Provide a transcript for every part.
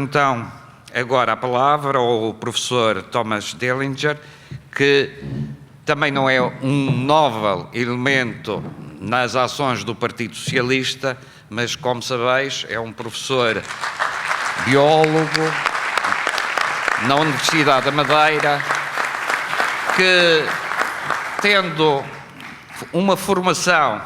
então agora a palavra ao professor Thomas Dellinger, que também não é um novo elemento nas ações do Partido Socialista, mas, como sabeis, é um professor biólogo na Universidade da Madeira, que, tendo uma formação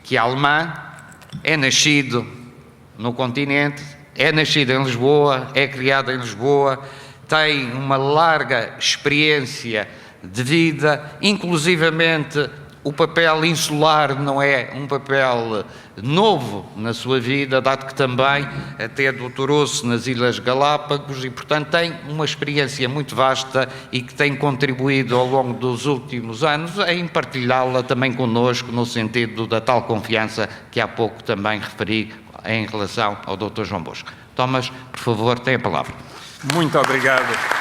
que é alemã, é nascido no continente, é nascido em Lisboa, é criado em Lisboa, tem uma larga experiência de vida, inclusivamente o papel insular não é um papel novo na sua vida, dado que também até doutorou-se nas Ilhas Galápagos e, portanto, tem uma experiência muito vasta e que tem contribuído ao longo dos últimos anos em partilhá-la também connosco, no sentido da tal confiança que há pouco também referi em relação ao Dr. João Bosco. Thomas, por favor, tem a palavra. Muito obrigado.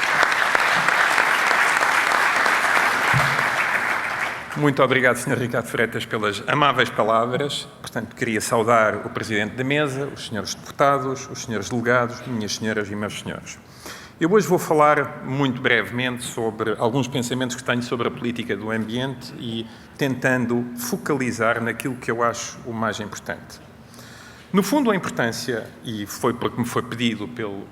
Muito obrigado, Sr. Ricardo Freitas, pelas amáveis palavras. Portanto, queria saudar o Presidente da Mesa, os senhores deputados, os senhores delegados, minhas senhoras e meus senhores. Eu hoje vou falar muito brevemente sobre alguns pensamentos que tenho sobre a política do ambiente e tentando focalizar naquilo que eu acho o mais importante. No fundo, a importância, e foi porque me foi pedido pelo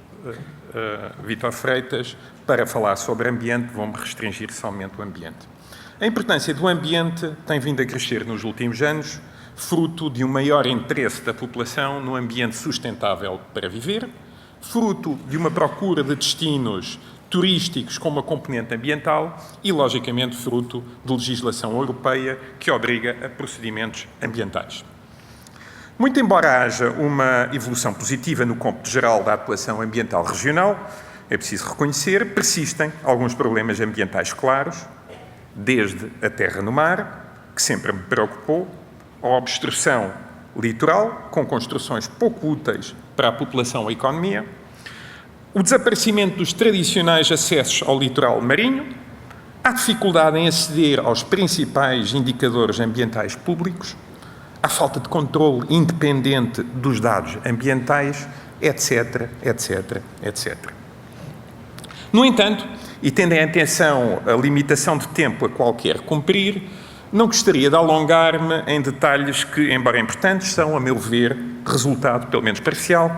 Vítor Freitas, para falar sobre ambiente, vou-me restringir somente ao ambiente. A importância do ambiente tem vindo a crescer nos últimos anos, fruto de um maior interesse da população no ambiente sustentável para viver, fruto de uma procura de destinos turísticos com uma componente ambiental e, logicamente, fruto de legislação europeia que obriga a procedimentos ambientais. Muito embora haja uma evolução positiva no cômputo geral da atuação ambiental regional, é preciso reconhecer, persistem alguns problemas ambientais claros, desde a terra no mar, que sempre me preocupou, a obstrução litoral, com construções pouco úteis para a população e a economia, o desaparecimento dos tradicionais acessos ao litoral marinho, a dificuldade em aceder aos principais indicadores ambientais públicos, a falta de controle independente dos dados ambientais, etc, etc, etc. No entanto, e tendo em atenção a limitação de tempo a qual quero cumprir, não gostaria de alongar-me em detalhes que, embora importantes, são, a meu ver, resultado, pelo menos parcial,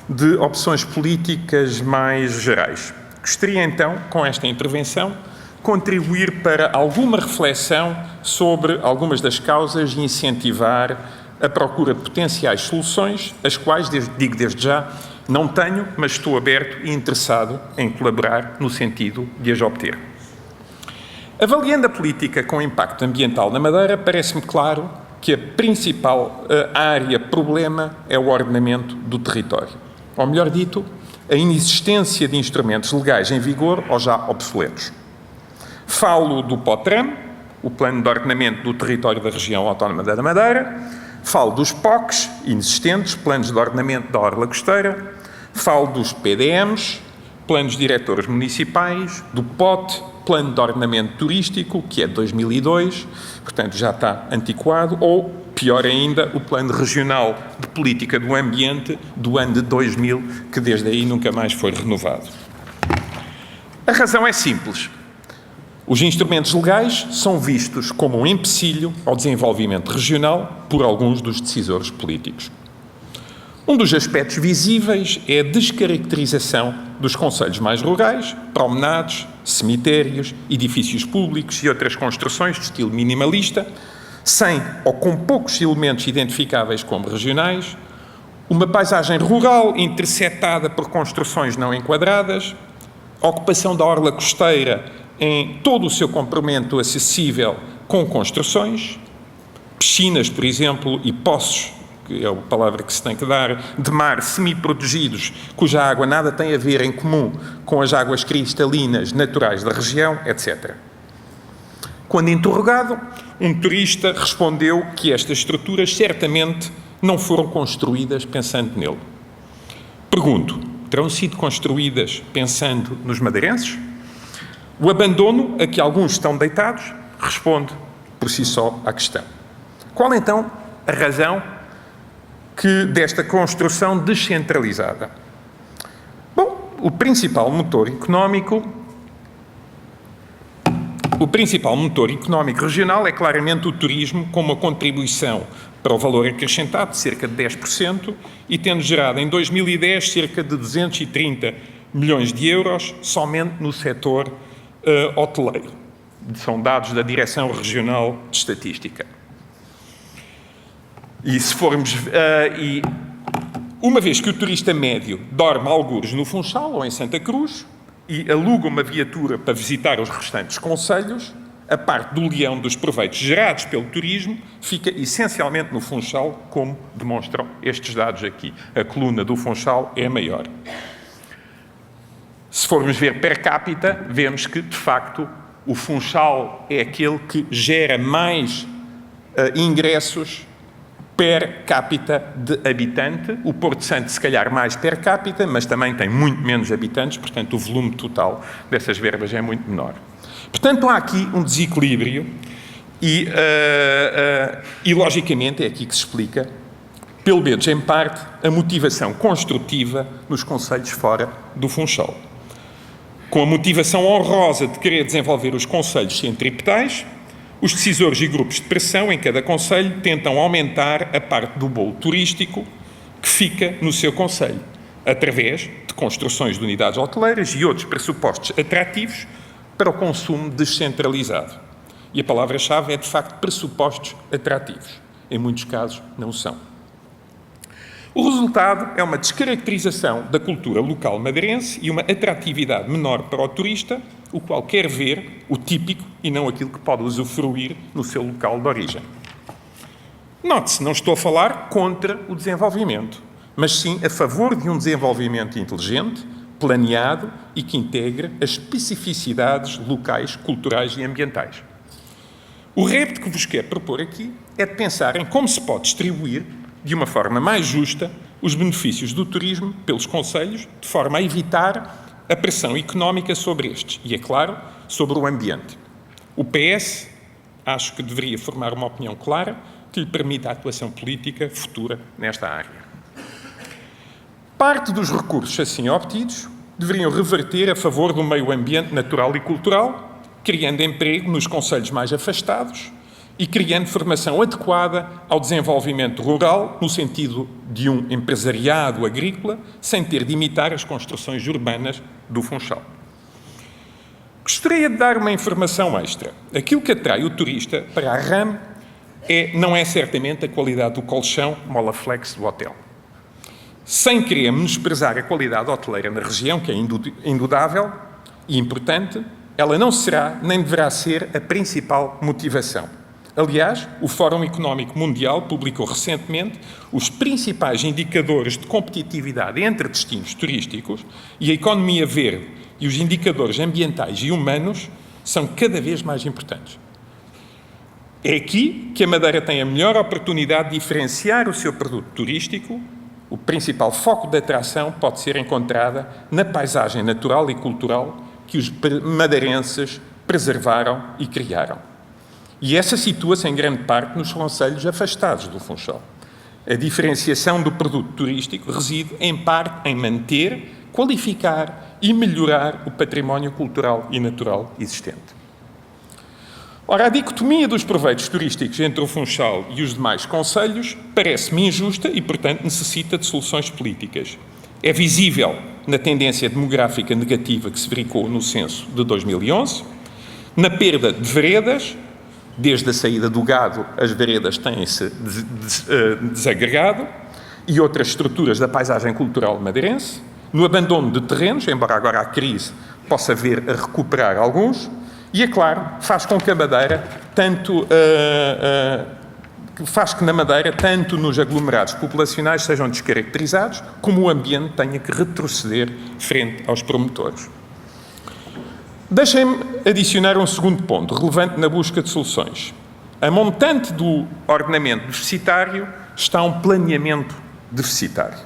de opções políticas mais gerais. Gostaria, então, com esta intervenção, contribuir para alguma reflexão sobre algumas das causas e incentivar a procura de potenciais soluções, as quais, digo desde já, não tenho, mas estou aberto e interessado em colaborar no sentido de as obter. Avaliando a política com impacto ambiental na Madeira, parece-me claro que a principal área problema é o ordenamento do território. Ou melhor dito, a inexistência de instrumentos legais em vigor ou já obsoletos. Falo do POTRAM, o Plano de Ordenamento do Território da Região Autónoma da Madeira, falo dos POCs, inexistentes, Planos de Ordenamento da Orla Costeira, falo dos PDMs, Planos Diretores Municipais, do POT, Plano de Ordenamento Turístico, que é de 2002, portanto já está antiquado, ou, pior ainda, o Plano Regional de Política do Ambiente do ano de 2000, que desde aí nunca mais foi renovado. A razão é simples. Os instrumentos legais são vistos como um empecilho ao desenvolvimento regional por alguns dos decisores políticos. Um dos aspectos visíveis é a descaracterização dos concelhos mais rurais, promenados, cemitérios, edifícios públicos e outras construções de estilo minimalista, sem ou com poucos elementos identificáveis como regionais, uma paisagem rural interceptada por construções não enquadradas, a ocupação da orla costeira em todo o seu comprimento acessível com construções, piscinas, por exemplo, e poços, que é a palavra que se tem que dar, de mar semi-protegidos, cuja água nada tem a ver em comum com as águas cristalinas naturais da região, etc. Quando interrogado, um turista respondeu que estas estruturas certamente não foram construídas pensando nele. Pergunto, terão sido construídas pensando nos madeirenses? O abandono a que alguns estão deitados responde por si só à questão. Qual então a razão desta construção descentralizada? o principal motor económico regional é claramente o turismo, com uma contribuição para o valor acrescentado de cerca de 10% e tendo gerado em 2010 cerca de 230 milhões de euros somente no setor hoteleiro. São dados da Direção Regional de Estatística. E se formos... uma vez que o turista médio dorme algures no Funchal ou em Santa Cruz e aluga uma viatura para visitar os restantes concelhos, a parte do leão dos proveitos gerados pelo turismo fica essencialmente no Funchal, como demonstram estes dados aqui. A coluna do Funchal é a maior. Se formos ver per capita, vemos que, de facto, o Funchal é aquele que gera mais ingressos per capita de habitante. O Porto Santo, se calhar, mais per capita, mas também tem muito menos habitantes, portanto, o volume total dessas verbas é muito menor. Portanto, há aqui um desequilíbrio e, logicamente, é aqui que se explica, pelo menos em parte, a motivação construtiva nos concelhos fora do Funchal. Com a motivação honrosa de querer desenvolver os concelhos centripetais, os decisores e grupos de pressão em cada concelho tentam aumentar a parte do bolo turístico que fica no seu concelho, através de construções de unidades hoteleiras e outros pressupostos atrativos para o consumo descentralizado. E a palavra-chave é, de facto, pressupostos atrativos. Em muitos casos, não são. O resultado é uma descaracterização da cultura local madeirense e uma atratividade menor para o turista, o qual quer ver o típico e não aquilo que pode usufruir no seu local de origem. Note-se, não estou a falar contra o desenvolvimento, mas sim a favor de um desenvolvimento inteligente, planeado e que integre as especificidades locais, culturais e ambientais. O repto que vos quero propor aqui é de pensar em como se pode distribuir de uma forma mais justa os benefícios do turismo pelos concelhos, de forma a evitar a pressão económica sobre estes e, é claro, sobre o ambiente. O PS acho que deveria formar uma opinião clara que lhe permita a atuação política futura nesta área. Parte dos recursos assim obtidos deveriam reverter a favor do meio ambiente natural e cultural, criando emprego nos concelhos mais afastados e criando formação adequada ao desenvolvimento rural, no sentido de um empresariado agrícola, sem ter de imitar as construções urbanas do Funchal. Gostaria de dar uma informação extra. Aquilo que atrai o turista para a RAM não é certamente a qualidade do colchão Molaflex do hotel. Sem querer menosprezar a qualidade hoteleira na região, que é indudável e importante, ela não será nem deverá ser a principal motivação. Aliás, o Fórum Económico Mundial publicou recentemente os principais indicadores de competitividade entre destinos turísticos e a economia verde e os indicadores ambientais e humanos são cada vez mais importantes. É aqui que a Madeira tem a melhor oportunidade de diferenciar o seu produto turístico. O principal foco de atração pode ser encontrada na paisagem natural e cultural que os madeirenses preservaram e criaram. E essa situa-se em grande parte nos concelhos afastados do Funchal. A diferenciação do produto turístico reside, em parte, em manter, qualificar e melhorar o património cultural e natural existente. Ora, a dicotomia dos proveitos turísticos entre o Funchal e os demais concelhos parece-me injusta e, portanto, necessita de soluções políticas. É visível na tendência demográfica negativa que se verificou no censo de 2011, na perda de veredas. Desde a saída do gado, as veredas têm-se desagregado e outras estruturas da paisagem cultural madeirense, no abandono de terrenos, embora agora a crise possa vir a recuperar alguns, e, é claro, faz com que a Madeira, na Madeira, tanto nos aglomerados populacionais sejam descaracterizados, como o ambiente tenha que retroceder frente aos promotores. Deixem-me adicionar um segundo ponto, relevante na busca de soluções. A montante do ordenamento deficitário está um planeamento deficitário.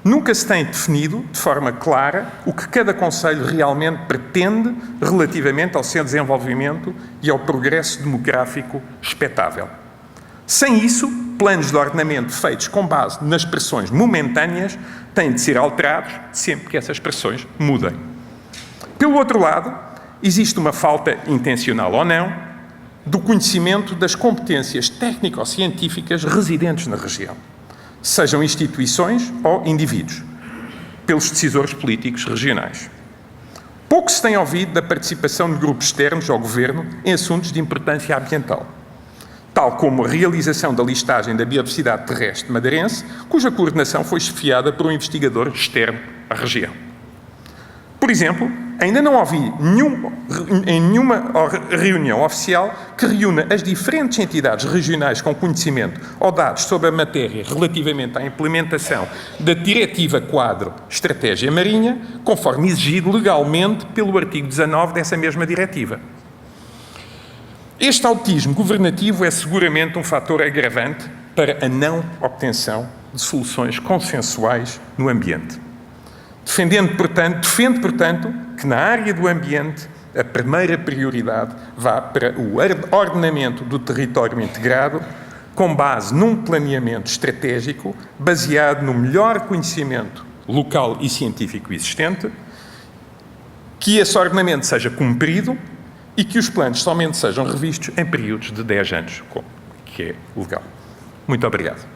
Nunca se tem definido, de forma clara, o que cada concelho realmente pretende relativamente ao seu desenvolvimento e ao progresso demográfico expectável. Sem isso, planos de ordenamento feitos com base nas expressões momentâneas têm de ser alterados sempre que essas expressões mudem. Pelo outro lado, existe uma falta intencional ou não do conhecimento das competências técnico-científicas residentes na região, sejam instituições ou indivíduos, pelos decisores políticos regionais. Pouco se tem ouvido da participação de grupos externos ao governo em assuntos de importância ambiental, tal como a realização da listagem da biodiversidade terrestre madeirense, cuja coordenação foi chefiada por um investigador externo à região. Por exemplo, ainda não ouvi em nenhuma reunião oficial que reúna as diferentes entidades regionais com conhecimento ou dados sobre a matéria relativamente à implementação da Diretiva Quadro Estratégia Marinha, conforme exigido legalmente pelo artigo 19 dessa mesma diretiva. Este autismo governativo é seguramente um fator agravante para a não obtenção de soluções consensuais no ambiente. Defende, portanto, que na área do ambiente a primeira prioridade vá para o ordenamento do território integrado, com base num planeamento estratégico baseado no melhor conhecimento local e científico existente, que esse ordenamento seja cumprido e que os planos somente sejam revistos em períodos de 10 anos, que é legal. Muito obrigado.